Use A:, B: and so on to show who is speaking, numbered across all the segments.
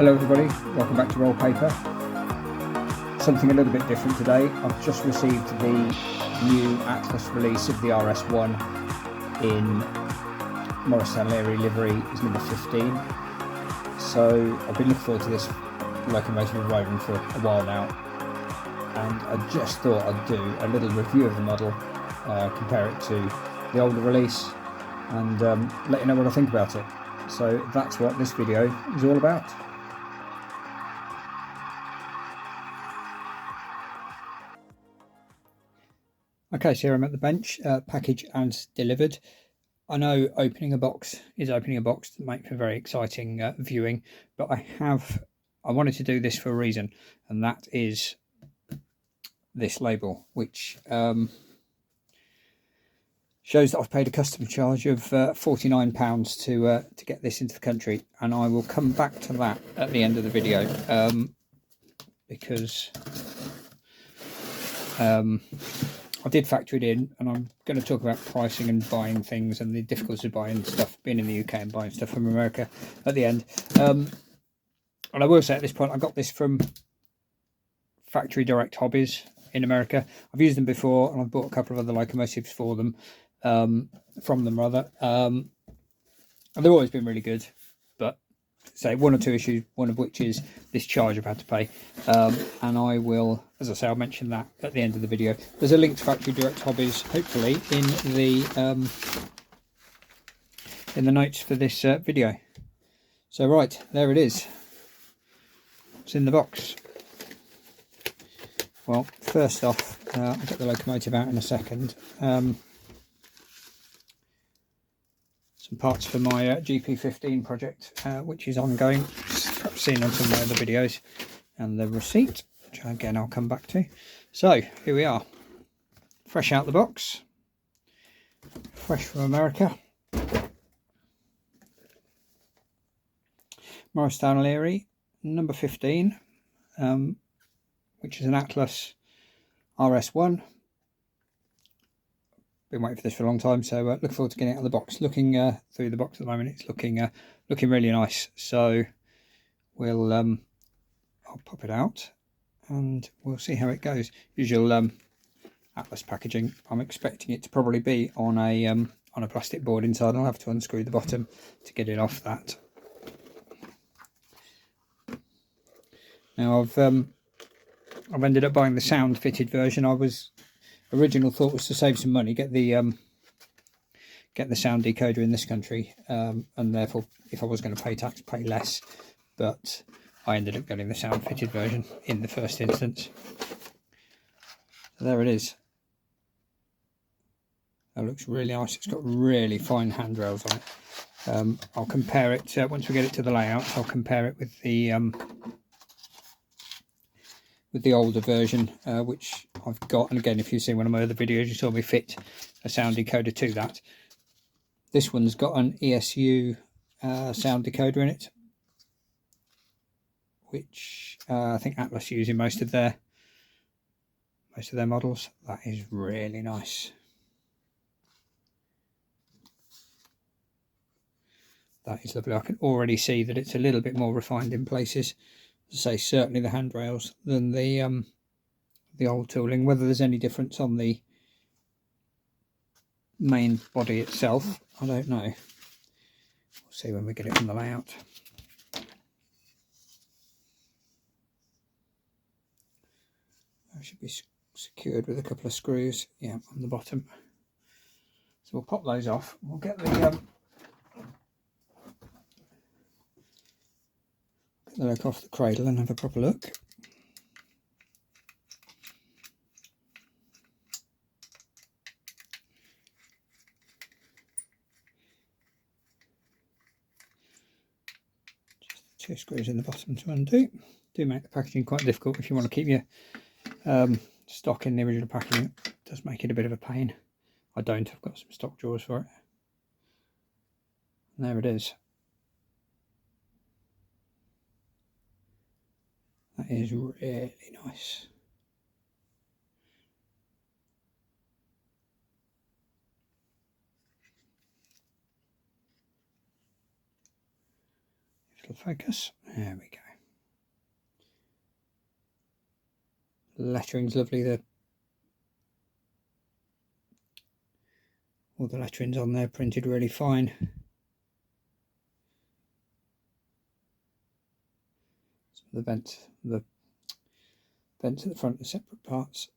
A: Hello everybody, welcome back to Rowell Paper. Something a little bit different today. I've just received the new Atlas release of the RS1 in Morristown, Erie livery is number 15. So I've been looking forward to this locomotive and riding for a while now, and I just thought I'd do a little review of the model, compare it to the older release, and let you know what I think about it. So that's what this video is all about. Okay, so here I'm at the bench, package and delivered. I know opening a box is opening a box to make for very exciting viewing, but I wanted to do this for a reason, and that is this label, which shows that I've paid a custom charge of £49 to get this into the country, and I will come back to that at the end of the video, because I did factor it in, and I'm going to talk about pricing and buying things and the difficulties of buying stuff, being in the UK and buying stuff from America at the end. And I will say at this point, I got this from Factory Direct Hobbies in America. I've used them before, and I've bought a couple of other locomotives for them, from them rather. And they've always been really good, but say one or two issues, one of which is this charge I've had to pay, and I will, as I say, I'll mention that at the end of the video. There's a link to Factory Direct Hobbies, hopefully, in the notes for this video. So right, there it is. It's in the box. Well, first off, I'll get the locomotive out in a second. Some parts for my GP15 project, which is ongoing, perhaps seen on some of my other videos, and the receipt, which again I'll come back to. So here we are, fresh out the box, fresh from America. Morristown, Erie, number 15, which is an Atlas RS1. Been waiting for this for a long time, so look forward to getting it out of the box. Looking through the box at the moment, it's looking really nice. So we'll I'll pop it out and we'll see how it goes. Usual Atlas packaging. I'm expecting it to probably be on a plastic board inside. I'll have to unscrew the bottom to get it off that. Now I've ended up buying the sound fitted version. Original thought was to save some money, get the sound decoder in this country, and therefore if I was going to pay tax, pay less, but I ended up getting the sound fitted version in the first instance. So there it is. That looks really nice. It's got really fine handrails on it. I'll compare it once we get it to the layout. I'll compare it with the older version, which I've got. And again, if you've seen one of my other videos, you saw me fit a sound decoder to that. This one's got an ESU sound decoder in it, which I think Atlas use in most of their models. That is really nice. That is lovely. I can already see that it's a little bit more refined in places. As I say, certainly the handrails than the old tooling. Whether there's any difference on the main body itself, I don't know. We'll see when we get it on the layout. That should be secured with a couple of screws, yeah, on the bottom. So we'll pop those off. We'll get the look off the cradle and have a proper look. Just the two screws in the bottom to undo. Do make the packaging quite difficult if you want to keep your stock in the original packaging. It does make it a bit of a pain. I don't, I've got some stock drawers for it. And there it is. That is really nice. It'll focus. There we go. lettering's lovely. All the lettering's on there, printed really fine. So the vents at the front are separate parts.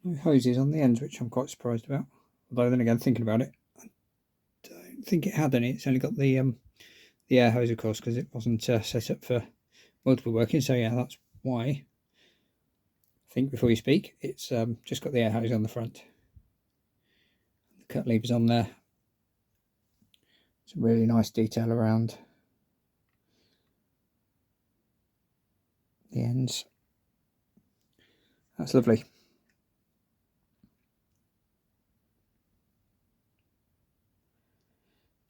A: No hoses on the ends, which I'm quite surprised about. Although then again, thinking about it, I don't think it had any. It's only got the air hose, of course, because it wasn't set up for multiple working. So yeah, that's why. Think before you speak. It's just got the air hose on the front. The cut levers on there. Some really nice detail around the ends. That's lovely.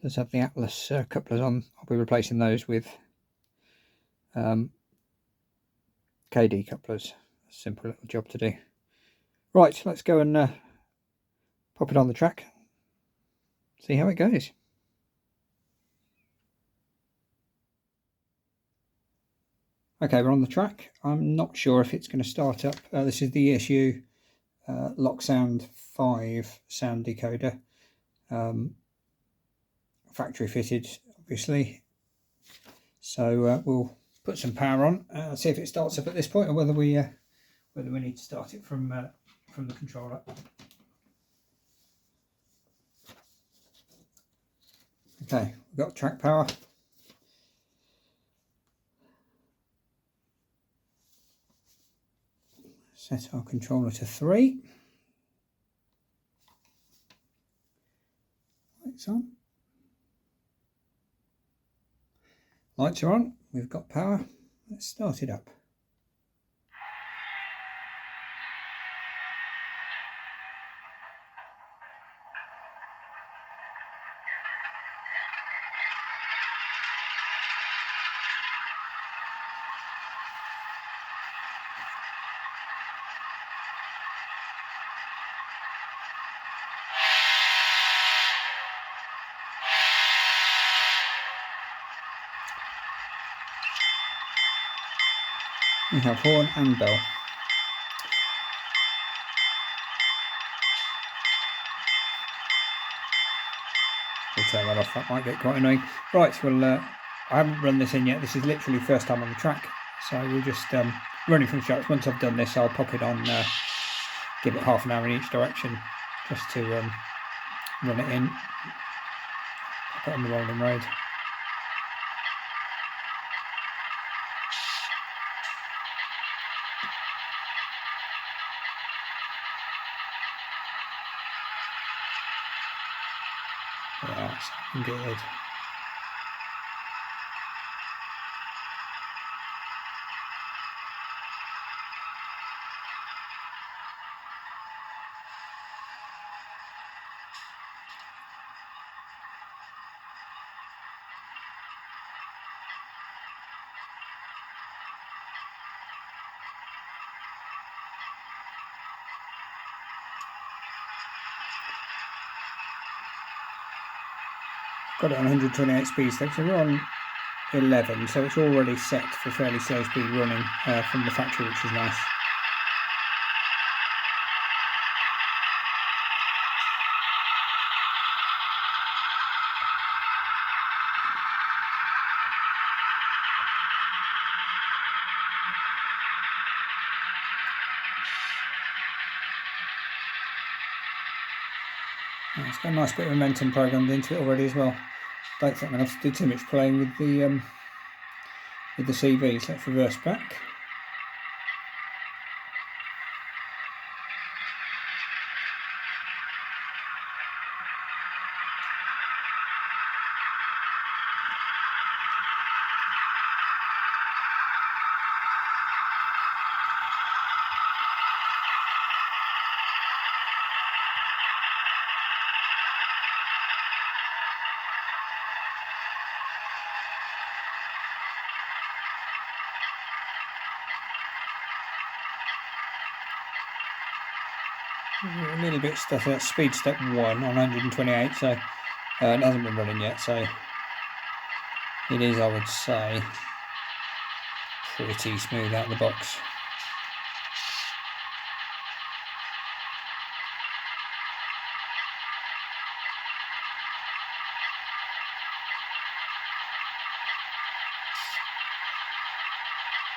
A: Does have the Atlas couplers on. I'll be replacing those with KD couplers. Simple little job to do. Right, let's go and pop it on the track. See how it goes. Okay, we're on the track. I'm not sure if it's going to start up. This is the ESU Lock Sound 5 sound decoder. Factory fitted, obviously. So we'll put some power on, see if it starts up at this point, or whether we need to start it from the controller. Okay, we've got track power. Set our controller to 3. Lights on. Lights are on. We've got power. Let's start it up. We have horn and bell. We'll turn that off, that might get quite annoying. Right, well, I haven't run this in yet. This is literally first time on the track, so we'll just running from scratch. Once I've done this, I'll pop it on, give it half an hour in each direction, just to run it in. Pop it on the rolling road. Yeah, that's good. Got it on 128 speed so we're on 11, so it's already set for fairly slow speed running from the factory, which is nice. It's got a nice bit of momentum programmed into it already as well. Don't think I'm going to have to do too much playing with the CVs. Let's reverse back. A little bit stuffy. That's speed step 1 on 128, so it hasn't been running yet, so it is, I would say, pretty smooth out of the box.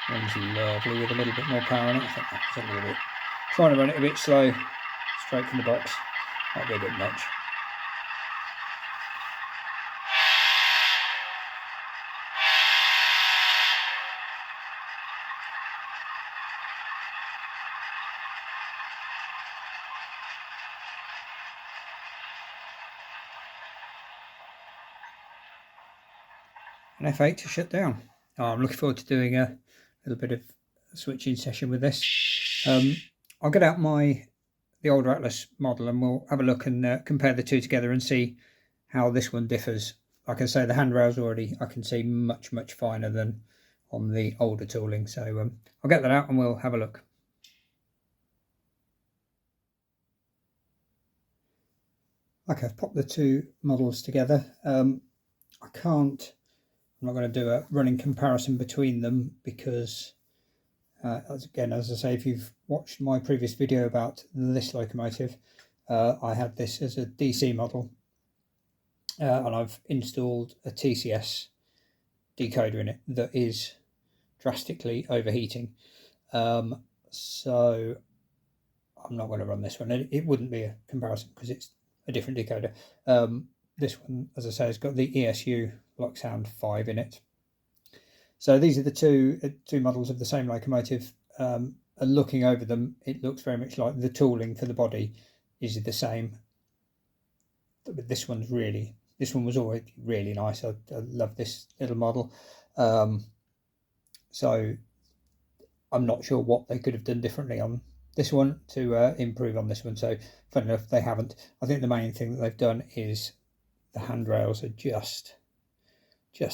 A: Runs lovely with a little bit more power on it. I think that's a little bit. Trying to run it a bit slow, straight from the box. Might be a bit much. An F8 to shut down. I'm looking forward to doing a little bit of a switching session with this. I'll get out the older Atlas model and we'll have a look and compare the two together and see how this one differs. Like I say, the handrails already I can see much finer than on the older tooling, so I'll get that out and we'll have a look. Okay, I've popped the two models together. I'm not going to do a running comparison between them because again, as I say, if you've watched my previous video about this locomotive, I had this as a DC model and I've installed a TCS decoder in it that is drastically overheating, so I'm not going to run this one. It wouldn't be a comparison because it's a different decoder. This one, as I say, has got the ESU Locksound 5 in it. So these are the two models of the same locomotive. And looking over them, it looks very much like the tooling for the body is the same. But this one was always really nice. I love this little model. So I'm not sure what they could have done differently on this one to improve on this one. So funny enough, they haven't. I think the main thing that they've done is the handrails are just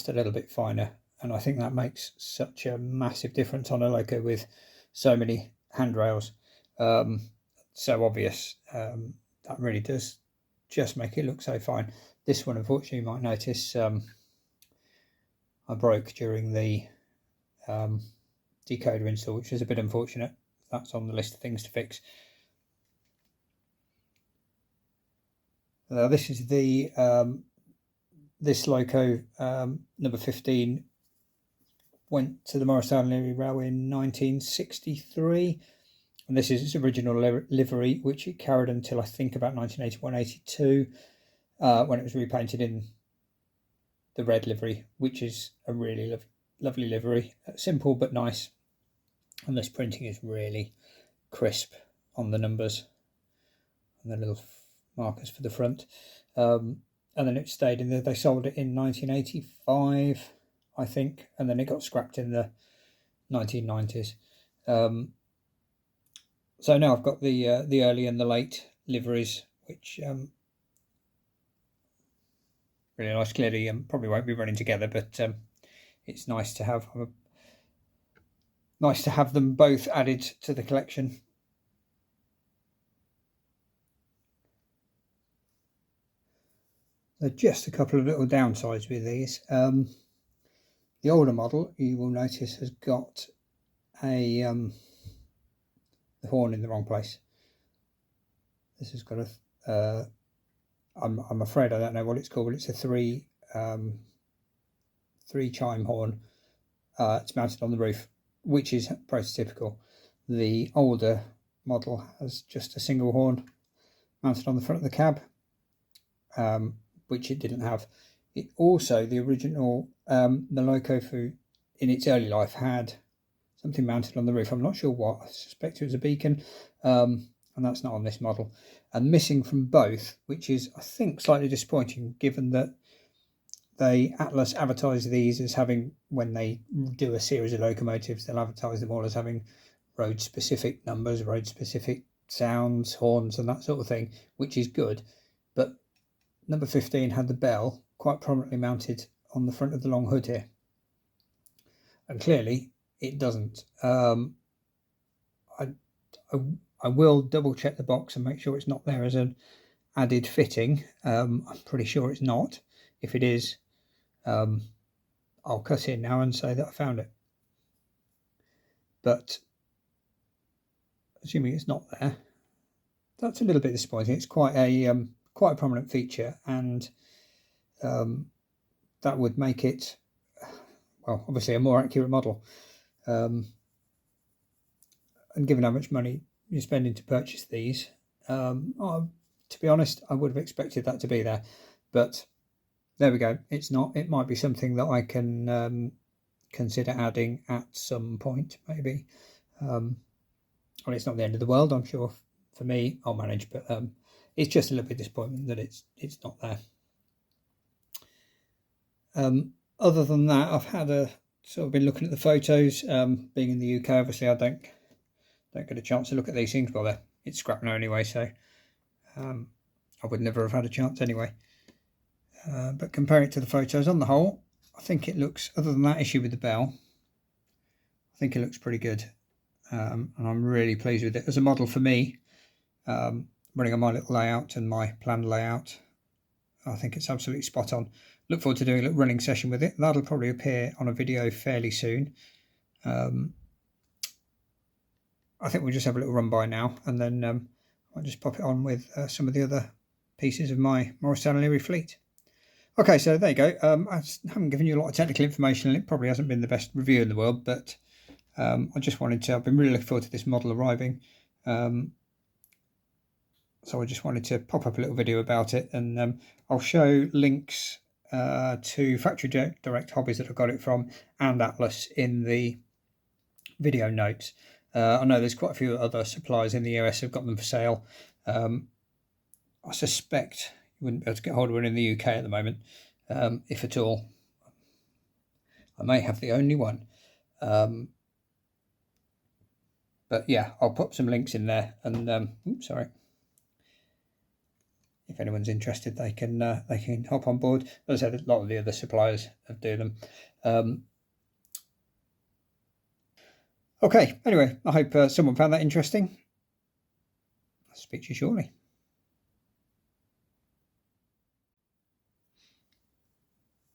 A: a little bit finer, and I think that makes such a massive difference on a loco with so many handrails, so obvious. That really does just make it look so fine. This one, unfortunately, you might notice I broke during the decoder install, which is a bit unfortunate. That's on the list of things to fix. This is the this loco, number 15, went to the Morristown Erie Railway in 1963, and this is its original livery, which it carried until I think about 1981-82, when it was repainted in the red livery, which is a really lovely livery, simple but nice, and this printing is really crisp on the numbers and the little markers for the front. And then it stayed in there. They sold it in 1985, I think, and then it got scrapped in the 1990s. So now I've got the early and the late liveries, which really nice. Clearly, probably won't be running together, but it's nice to have them both added to the collection. So just a couple of little downsides with these. The older model, you will notice, has got the horn in the wrong place. This has got a I'm afraid I don't know what it's called, but it's a three chime horn. It's mounted on the roof, which is prototypical. The older model has just a single horn mounted on the front of the cab, which it didn't have. It also, the original, the loco in its early life had something mounted on the roof. I'm not sure what. I suspect it was a beacon, and that's not on this model. And missing from both, which is, I think, slightly disappointing, given that Atlas advertise these as having, when they do a series of locomotives, they'll advertise them all as having road-specific numbers, road-specific sounds, horns, and that sort of thing, which is good. But number 15 had the bell quite prominently mounted on the front of the long hood here, and clearly it doesn't. I will double check the box and make sure it's not there as an added fitting. I'm pretty sure it's not. If it is, I'll cut in now and say that I found it. but assuming it's not there, that's a little bit disappointing. It's quite a prominent feature, and that would make it, well, obviously a more accurate model. And given how much money you're spending to purchase these, to be honest, I would have expected that to be there, but there we go. It's not. It might be something that I can consider adding at some point, maybe. Well, it's not the end of the world, I'm sure. For me, I'll manage, but it's just a little bit disappointing that it's not there. Other than that, I've had a sort of been looking at the photos. Being in the UK, obviously, I don't get a chance to look at these things. Well, it's scrap now anyway, so I would never have had a chance anyway. But compare it to the photos, on the whole, I think it looks, other than that issue with the bell, I think it looks pretty good. And I'm really pleased with it. As a model for me, running on my little layout and my planned layout, I think it's absolutely spot on. Look forward to doing a little running session with it. That'll probably appear on a video fairly soon. I think we'll just have a little run by now, and then I'll just pop it on with some of the other pieces of my Morristown and Erie fleet. Okay, so there you go. I haven't given you a lot of technical information, and it probably hasn't been the best review in the world, but I just wanted to, I've been really looking forward to this model arriving. So I just wanted to pop up a little video about it, and I'll show links to Factory Direct Hobbies that I got it from, and Atlas in the video notes. I know there's quite a few other suppliers in the US have got them for sale. I suspect you wouldn't be able to get hold of one in the UK at the moment, if at all. I may have the only one. But yeah, I'll put some links in there, and oops, sorry. If anyone's interested, they can hop on board. As I said, a lot of the other suppliers do them. Okay, anyway, I hope someone found that interesting. I'll speak to you shortly.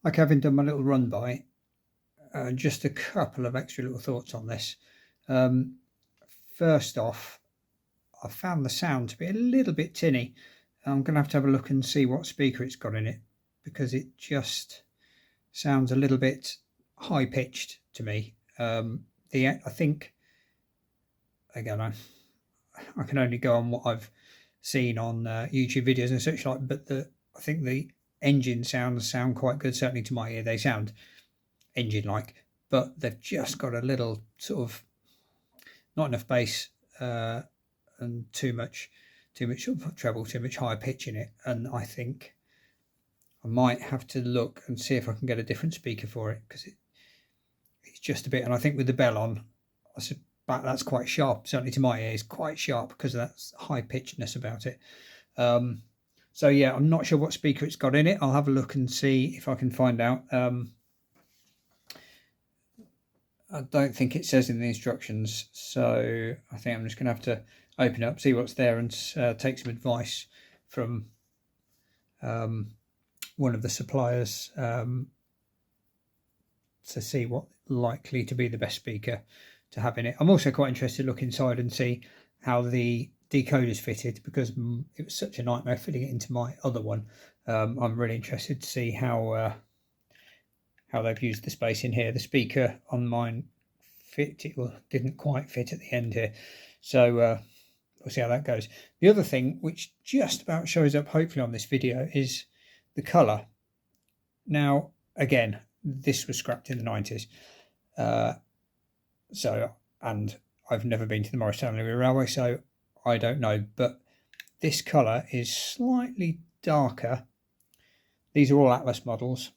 A: Okay, having done my little run by, just a couple of extra little thoughts on this. First off, I found the sound to be a little bit tinny. I'm going to have a look and see what speaker it's got in it, because it just sounds a little bit high pitched to me. I think, again, I can only go on what I've seen on YouTube videos and such like, but I think the engine sounds sound quite good. Certainly to my ear, they sound engine-like, but they've just got a little sort of not enough bass and too much sort of treble, too much higher pitch in it. And I think I might have to look and see if I can get a different speaker for it, because it's just a bit. And I think with the bell on, I suspect that's quite sharp. Certainly to my ear, it's quite sharp because of that high pitchedness about it. So yeah, I'm not sure what speaker it's got in it. I'll have a look and see if I can find out. I don't think it says in the instructions, so I think I'm just going to have to open it up, see what's there, and take some advice from one of the suppliers to see what likely to be the best speaker to have in it. I'm also quite interested to look inside and see how the decoder's fitted, because it was such a nightmare fitting it into my other one. I'm really interested to see how they've used the space in here. The speaker on mine didn't quite fit at the end here, so we'll see how that goes. The other thing, which just about shows up hopefully on this video, is the colour. Now, again, this was scrapped in the 90s, and I've never been to the Morristown Railway, so I don't know, but this colour is slightly darker. These are all Atlas models,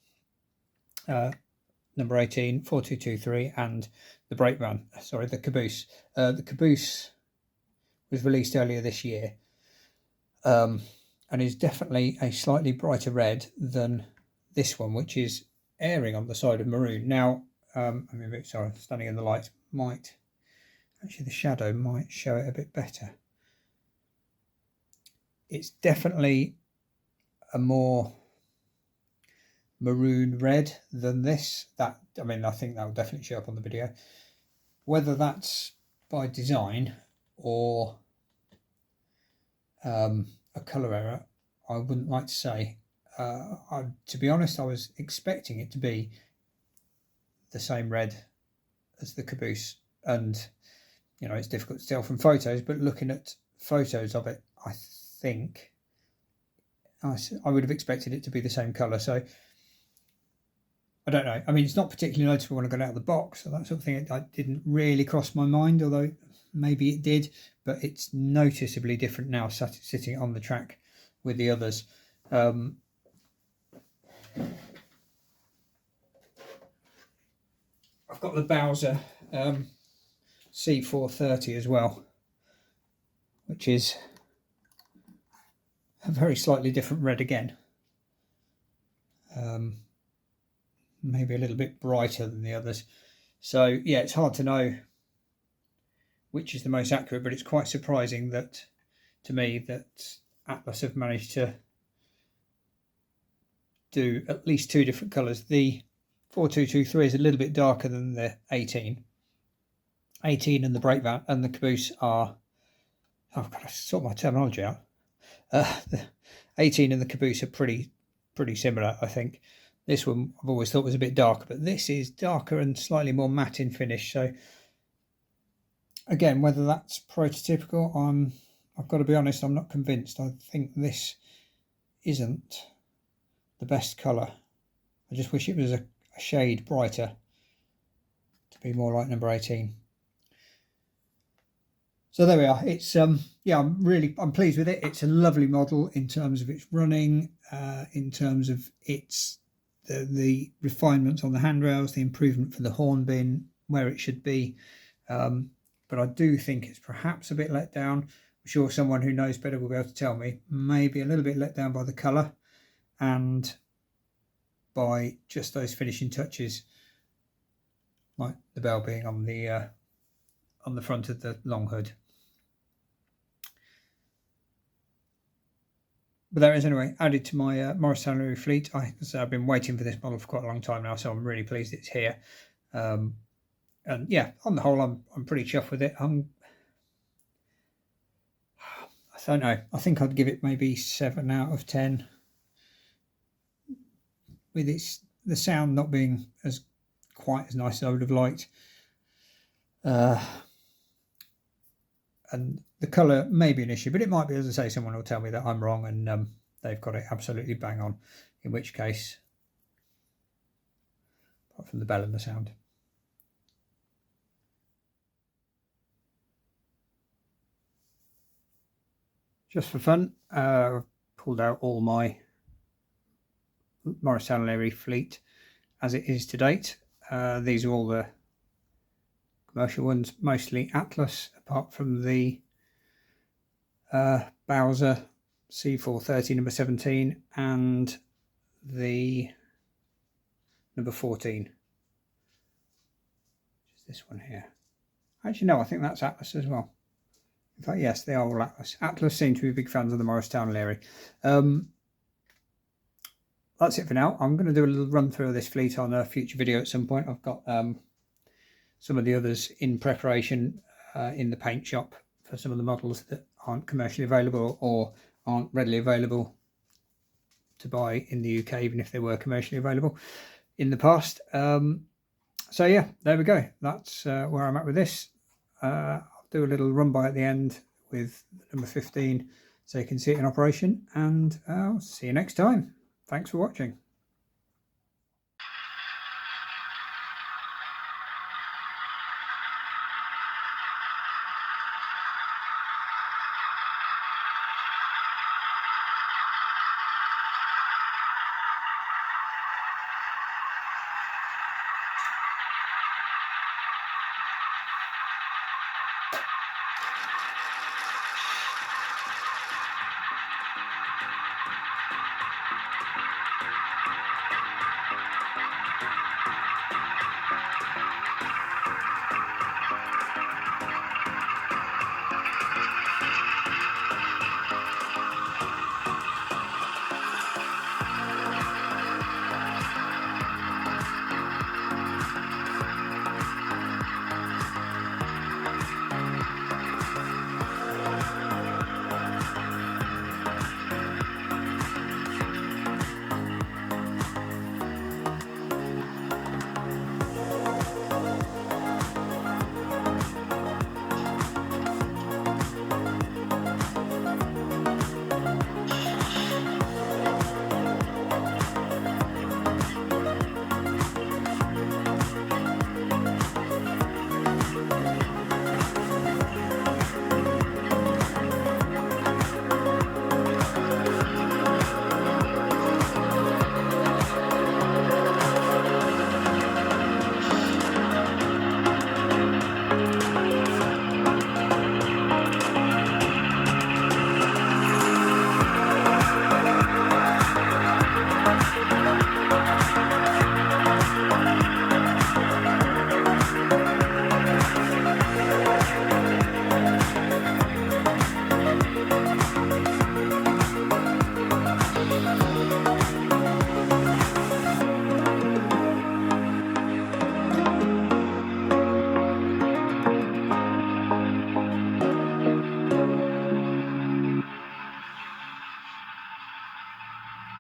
A: number 18, 4223, and the brake van, sorry, the caboose. The caboose was released earlier this year, and is definitely a slightly brighter red than this one, which is airing on the side of maroon. Now, I'm a bit sorry, standing in the light might, actually the shadow might show it a bit better. It's definitely a more maroon red than this. I think that will definitely show up on the video. Whether that's by design or a colour error, I wouldn't like to say. To be honest, I was expecting it to be the same red as the caboose, and you know, it's difficult to tell from photos, but looking at photos of it, I think I would have expected it to be the same colour. So I don't know. I mean, it's not particularly noticeable when I got out of the box, so that sort of thing. It didn't really cross my mind, although maybe it did. But it's noticeably different now, sitting on the track with the others. I've got the Bowser C430 as well, which is a very slightly different red again. Maybe a little bit brighter than the others. So yeah, it's hard to know which is the most accurate, but it's quite surprising that, to me, that Atlas have managed to do at least two different colours. The 4223 is a little bit darker than the 18. 18 and the brake van and the caboose are, I've got to sort my terminology out. The 18 and the caboose are pretty similar, I think. This one I've always thought was a bit darker, but this is darker and slightly more matte in finish. So again, whether that's prototypical, I've got to be honest, I'm not convinced. I think this isn't the best colour. I just wish it was a shade brighter to be more like number 18. So there we are. It's yeah, I'm pleased with it. It's a lovely model in terms of its running, in terms of its the refinements on the handrails, the improvement for the horn bin where it should be. But I do think it's perhaps a bit let down. I'm sure someone who knows better will be able to tell me. Maybe a little bit let down by the colour and by just those finishing touches, like the bell being on the front of the long hood. But there is, anyway, added to my Morristown Erie fleet. I've been waiting for this model for quite a long time now, so I'm really pleased it's here. And yeah, on the whole, I'm pretty chuffed with it. I don't know. I think I'd give it maybe 7 out of 10. With the sound not being quite as nice as I would have liked. And the colour may be an issue, but it might be, as I say, someone will tell me that I'm wrong and they've got it absolutely bang on, in which case, apart from the bell and the sound. Just for fun, I've pulled out all my Morristown Erie fleet as it is to date. These are all the commercial ones, mostly Atlas, apart from the Bowser C430 number 17 and the number 14, which is this one here. Actually, no, I think that's Atlas as well. In fact, yes, they are all Atlas. Atlas seem to be big fans of the Morristown Erie. That's it for now. I'm going to do a little run through of this fleet on a future video at some point. I've got some of the others in preparation in the paint shop for some of the models that aren't commercially available or aren't readily available to buy in the UK, even if they were commercially available in the past. So yeah, there we go. That's where I'm at with this. I'll do a little run by at the end with number 15 so you can see it in operation, and I'll see you next time. Thanks for watching.